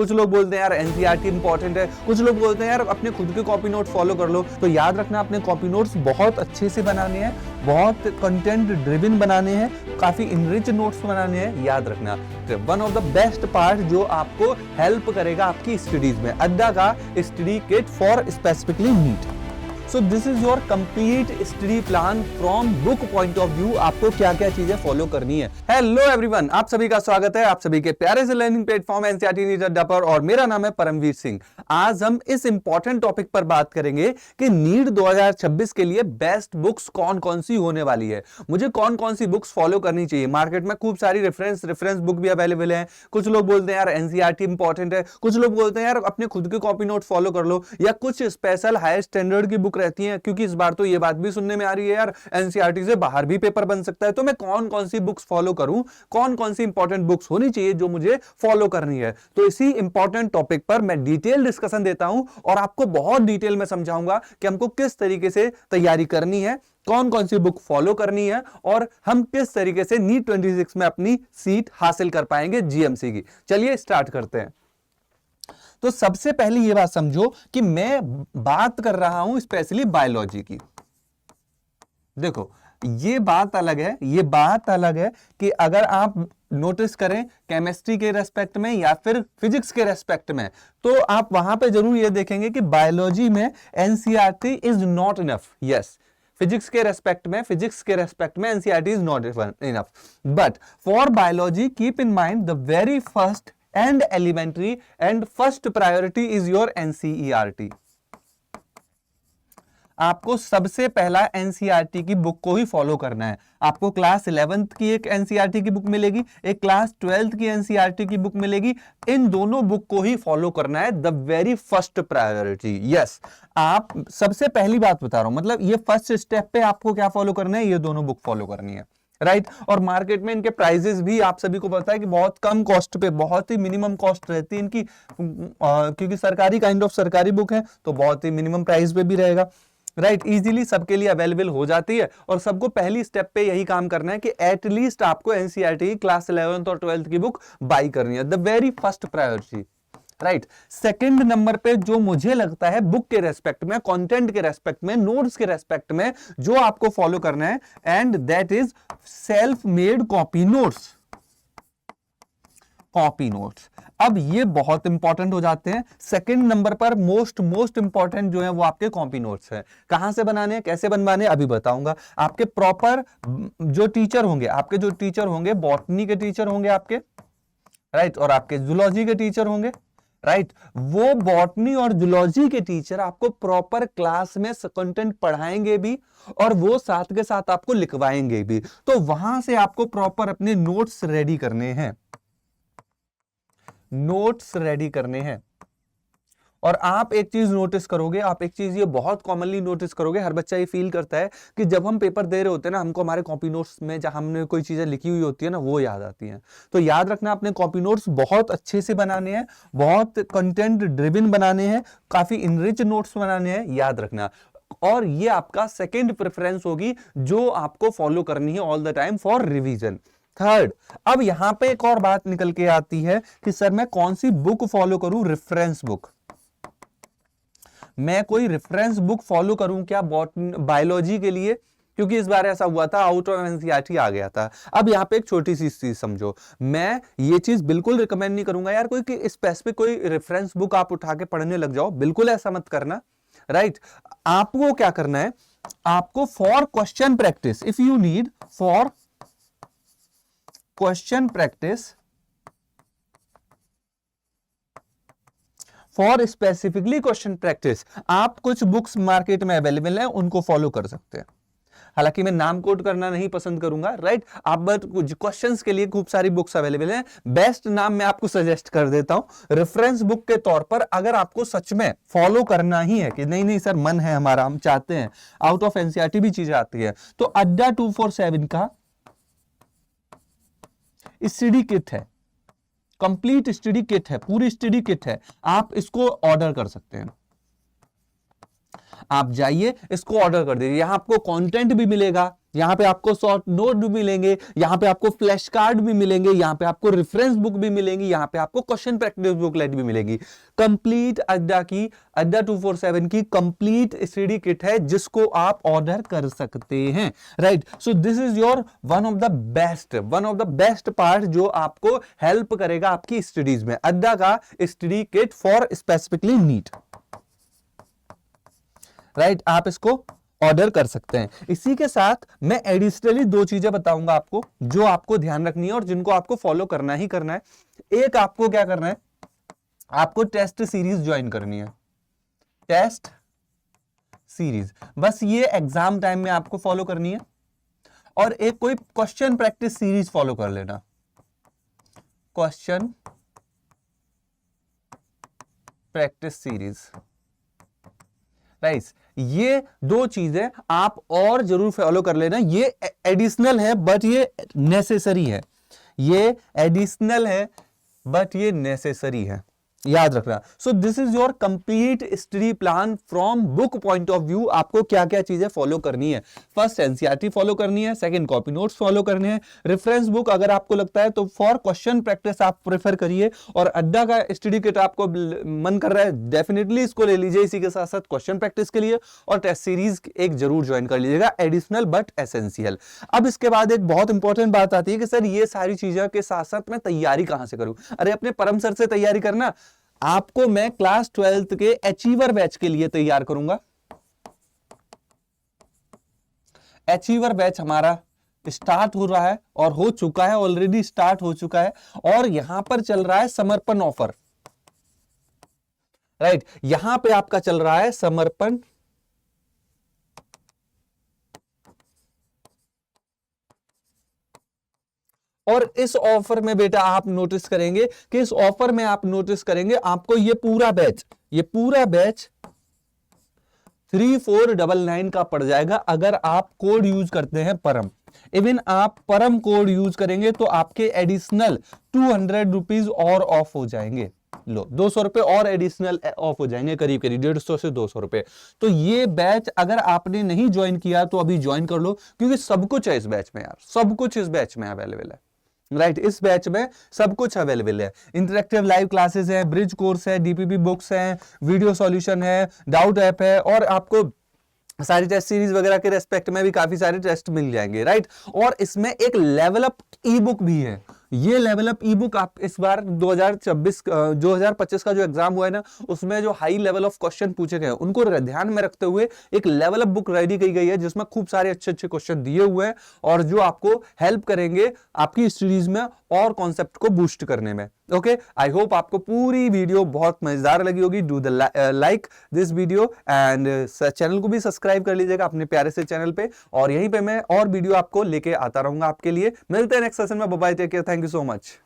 कुछ लोग बोलते हैं यार एनसीईआरटी इंपॉर्टेंट है, कुछ लोग बोलते हैं यार अपने खुद के कॉपी नोट फॉलो कर लो। तो याद रखना अपने कॉपी नोट्स बहुत अच्छे से बनाने हैं, बहुत कंटेंट ड्रिवन बनाने हैं, काफी इनरिच नोट्स बनाने हैं। याद रखना one of the best part जो आपको हेल्प करेगा आपकी स्टडीज में, अड्डा का study kit for specifically NEET. So this is your complete study plan from book point of view. आपको क्या क्या चीजें फॉलो करनी है। हेलो एवरीवन, आप सभी का स्वागत है आप सभी के प्यारे से लर्निंग प्लेटफॉर्म एनसीईआरटी नीट अड्डा पर, और मेरा नाम है परमवीर सिंह। आज हम इस इंपॉर्टेंट टॉपिक पर बात करेंगे कि नीट 2026 के लिए बेस्ट बुक्स कौन कौन सी होने वाली है, मुझे कौन कौन सी बुक्स फॉलो करनी चाहिए। मार्केट में खूब सारी रेफरेंस बुक भी अवेलेबल है। कुछ लोग बोलते हैं यार एनसीईआरटी इंपॉर्टेंट है, कुछ लोग बोलते हैं यार अपने खुद के कॉपी नोट फॉलो कर लो, या कुछ स्पेशल हायर स्टैंडर्ड की बुक रहती है, क्योंकि इस बार तो ये बात भी सुनने में आ रही है यार एनसीईआरटी से बाहर भी पेपर बन सकता है। तो मैं कौन कौन सी बुक्स फॉलो करूं, कौन कौन सी इंपॉर्टेंट बुक्स होनी चाहिए जो मुझे फॉलो करनी है। तो इसी इंपॉर्टेंट टॉपिक पर मैं डिटेल डिस्कशन देता हूं और आपको बहुत डिटेल में समझाऊंगा कि हमको किस तरीके से तैयारी करनी है, कौन कौन सी बुक फॉलो करनी है, और हम किस तरीके से नीट 26 में अपनी सीट हासिल कर पाएंगे जीएमसी की। चलिए स्टार्ट करते हैं। तो सबसे पहले ये बात समझो कि मैं बात कर रहा हूं स्पेशली बायोलॉजी की। देखो ये बात अलग है, ये बात अलग है कि अगर आप नोटिस करें केमिस्ट्री के रेस्पेक्ट में या फिर फिजिक्स के रेस्पेक्ट में, तो आप वहां पे जरूर ये देखेंगे कि बायोलॉजी में NCERT is not enough. Yes, physics के रेस्पेक्ट में NCERT is not enough, but for biology keep in mind the very first and elementary and first priority is your NCERT। आपको सबसे पहला एनसीईआरटी की बुक को ही follow करना है। आपको क्लास 11th की एक एनसीईआरटी की बुक मिलेगी, एक क्लास 12th की एनसीईआरटी की बुक मिलेगी। इन दोनों बुक को ही फॉलो करना है, the very first priority. Yes, आप सबसे पहली बात बता रहा हूं, मतलब ये फर्स्ट स्टेप पे आपको क्या फॉलो करना है, ये दोनों बुक फॉलो करनी है, राइट। और मार्केट में इनके प्राइजेस भी आप सभी को पता है कि बहुत कम कॉस्ट पे, बहुत ही मिनिमम कॉस्ट रहती है इनकी, क्योंकि सरकारी काइंड ऑफ सरकारी बुक है तो बहुत ही मिनिमम प्राइस पे भी रहेगा, राइट। इजीली सबके लिए अवेलेबल हो जाती है, और सबको पहली स्टेप पे यही काम करना है कि एटलीस्ट आपको एनसीईआरटी क्लास 11th और 12th की बुक बाई करनी है, the very first priority, right. Second number पे जो मुझे लगता है बुक के रेस्पेक्ट में, कंटेंट के रेस्पेक्ट में, नोट्स के रेस्पेक्ट में जो आपको फॉलो करना है, and that is self made copy notes. Copy notes अब ये बहुत इंपॉर्टेंट हो जाते हैं। सेकंड नंबर पर मोस्ट इंपॉर्टेंट जो है वो आपके कॉपी नोट्स है। कहां से बनाने हैं, कैसे बनवाने हैं, अभी बताऊंगा। आपके प्रॉपर जो टीचर होंगे, बॉटनी के टीचर होंगे आपके, राइट, और आपके जूलॉजी के टीचर होंगे, राइट। वो बॉटनी और जूलॉजी के टीचर आपको प्रॉपर क्लास में कंटेंट पढ़ाएंगे भी, और वो साथ के साथ आपको लिखवाएंगे भी। तो वहां से आपको प्रॉपर अपने नोट्स रेडी करने हैं, और आप एक चीज नोटिस करोगे, आप एक चीज ये बहुत कॉमनली नोटिस करोगे, हर बच्चा ये फील करता है कि जब हम पेपर दे रहे होते हैं ना, हमको हमारे कॉपी नोट्स में जहां हमने कोई चीजें लिखी हुई होती है ना, वो याद आती हैं। तो याद रखना अपने कॉपी नोट्स बहुत अच्छे से बनाने हैं, बहुत कंटेंट ड्रिवन बनाने हैं, काफी इनरिच नोट्स बनाने हैं, याद रखना। और ये आपका सेकेंड प्रेफरेंस होगी जो आपको फॉलो करनी है all the time for revision. Third, अब यहां पे एक और बात निकल के आती है कि सर मैं कौन सी बुक फॉलो करूं, रेफरेंस बुक। मैं कोई रेफरेंस बुक फॉलो करूं क्या बायोलॉजी के लिए, क्योंकि इस बार ऐसा हुआ था आउट ऑफ एनसीईआरटी आ गया था। अब यहां पे एक छोटी सी चीज समझो, मैं ये चीज बिल्कुल रिकमेंड नहीं करूंगा यार कोई स्पेसिफिक कोई रेफरेंस बुक आप उठा के पढ़ने लग जाओ, बिल्कुल ऐसा मत करना, राइट। आपको क्या करना है, आपको for question practice, if you need for question practice, for specifically question practice, आप कुछ बुक्स मार्केट में अवेलेबल है उनको फॉलो कर सकते हैं। हालांकि मैं नाम कोट करना नहीं पसंद करूंगा, राइट। आप बट कुछ क्वेश्चंस के लिए खूब सारी बुक्स अवेलेबल हैं। बेस्ट नाम मैं आपको सजेस्ट कर देता हूं रेफरेंस बुक के तौर पर, अगर आपको सच में फॉलो करना ही है कि नहीं सर मन है हमारा, हम चाहते हैं आउट ऑफ एनसीईआरटी भी चीजें आती है, तो अड्डा 247 का स्टडी किट है, कंप्लीट स्टडी किट है, पूरी स्टडी किट है, आप इसको ऑर्डर कर सकते हैं। आप जाइए इसको ऑर्डर कर दीजिए, यहां आपको कंटेंट भी मिलेगा, यहाँ पे आपको शॉर्ट नोट भी मिलेंगे, यहाँ पे आपको फ्लैश कार्ड भी मिलेंगे, यहाँ पे आपको रेफरेंस बुक भी मिलेंगी, यहाँ पे आपको क्वेश्चन प्रैक्टिस बुकलेट भी मिलेगी। कंप्लीट अड्डा 247 की कंप्लीट स्टडी किट है जिसको आप ऑर्डर कर सकते हैं, right. So this is your one of the best part जो आपको हेल्प करेगा आपकी स्टडीज में, अड्डा का study kit for specifically NEET, right. आप इसको ऑर्डर कर सकते हैं। इसी के साथ मैं एडिशनली दो चीजें बताऊंगा आपको जो आपको ध्यान रखनी है और जिनको आपको फॉलो करना ही करना है। एक, आपको क्या करना है, आपको टेस्ट सीरीज ज्वाइन करनी है, टेस्ट सीरीज, बस ये एग्जाम टाइम में आपको फॉलो करनी है। और एक कोई क्वेश्चन प्रैक्टिस सीरीज फॉलो कर लेना, क्वेश्चन प्रैक्टिस सीरीज, राइट। ये दो चीजें आप और जरूर फॉलो कर लेना। ये एडिशनल है बट ये नेसेसरी है, ये एडिशनल है बट ये नेसेसरी है, याद रखना। सो this is your complete study plan from book point of view. आपको क्या क्या चीजें फॉलो करनी है, फर्स्ट एनसीईआरटी फॉलो करनी है, सेकंड कॉपी नोट्स फॉलो करने हैं, रेफरेंस बुक अगर आपको लगता है तो फॉर क्वेश्चन प्रैक्टिस आप प्रेफर करिए, और अड्डा का स्टडी किट आपको मन कर रहा है डेफिनेटली इसको ले लीजिए, इसी के साथ साथ क्वेश्चन प्रैक्टिस के लिए, और टेस्ट सीरीज एक जरूर ज्वाइन कर लीजिएगा, एडिशनल बट एसेंशियल। अब इसके बाद एक बहुत इंपॉर्टेंट बात आती है कि सर ये सारी चीजों के साथ साथ मैं तैयारी कहां से करूं। अरे अपने परम सर से तैयारी करना, आपको मैं क्लास 12th के अचीवर बैच के लिए तैयार करूंगा। अचीवर बैच हमारा स्टार्ट हो रहा है और हो चुका है, ऑलरेडी स्टार्ट हो चुका है, और यहां पर चल रहा है समर्पण ऑफर, राइट। यहां पे आपका चल रहा है समर्पण और इस ऑफर में बेटा आप नोटिस करेंगे कि इस ऑफर में आप नोटिस करेंगे आपको ये पूरा बैच 3499 का पड़ जाएगा अगर आप कोड यूज करते हैं परम। इवन आप परम कोड यूज करेंगे तो आपके एडिशनल 200 रुपीज और ऑफ हो जाएंगे। लो 200 रुपए और एडिशनल ऑफ हो जाएंगे, करीब 150 से 200 रुपए। तो ये बैच अगर आपने नहीं ज्वाइन किया तो अभी ज्वाइन कर लो, क्योंकि सब कुछ है इस बैच में यार, सब कुछ इस बैच में अवेलेबल है, राइट। इस बैच में सब कुछ अवेलेबल है, इंटरेक्टिव लाइव क्लासेस है, ब्रिज कोर्स है, डीपीपी बुक्स है, वीडियो सॉल्यूशन है, डाउट ऐप है, और आपको सारी टेस्ट सीरीज वगैरह के रेस्पेक्ट में भी काफी सारे टेस्ट मिल जाएंगे, राइट। और इसमें एक लेवल अप ई बुक भी है। ये लेवल अप ई बुक आप इस बार 2025 का जो एग्जाम हुआ है ना, उसमें जो हाई लेवल ऑफ क्वेश्चन पूछे गए उनको ध्यान में रखते हुए एक लेवल अप बुक रेडी की गई है जिसमें खूब सारे अच्छे अच्छे क्वेश्चन दिए हुए हैं और जो आपको हेल्प करेंगे आपकी स्टडीज में और कॉन्सेप्ट को बूस्ट करने में। ओके, आई होप आपको पूरी वीडियो बहुत मजेदार लगी होगी। Do the like this video and channel को भी सब्सक्राइब कर लीजिएगा अपने प्यारे से चैनल पे, और यहीं पे मैं और वीडियो आपको लेके आता रहूंगा आपके लिए। मिलते हैं नेक्स्ट सेशन में, bye bye, take care, thank you so much.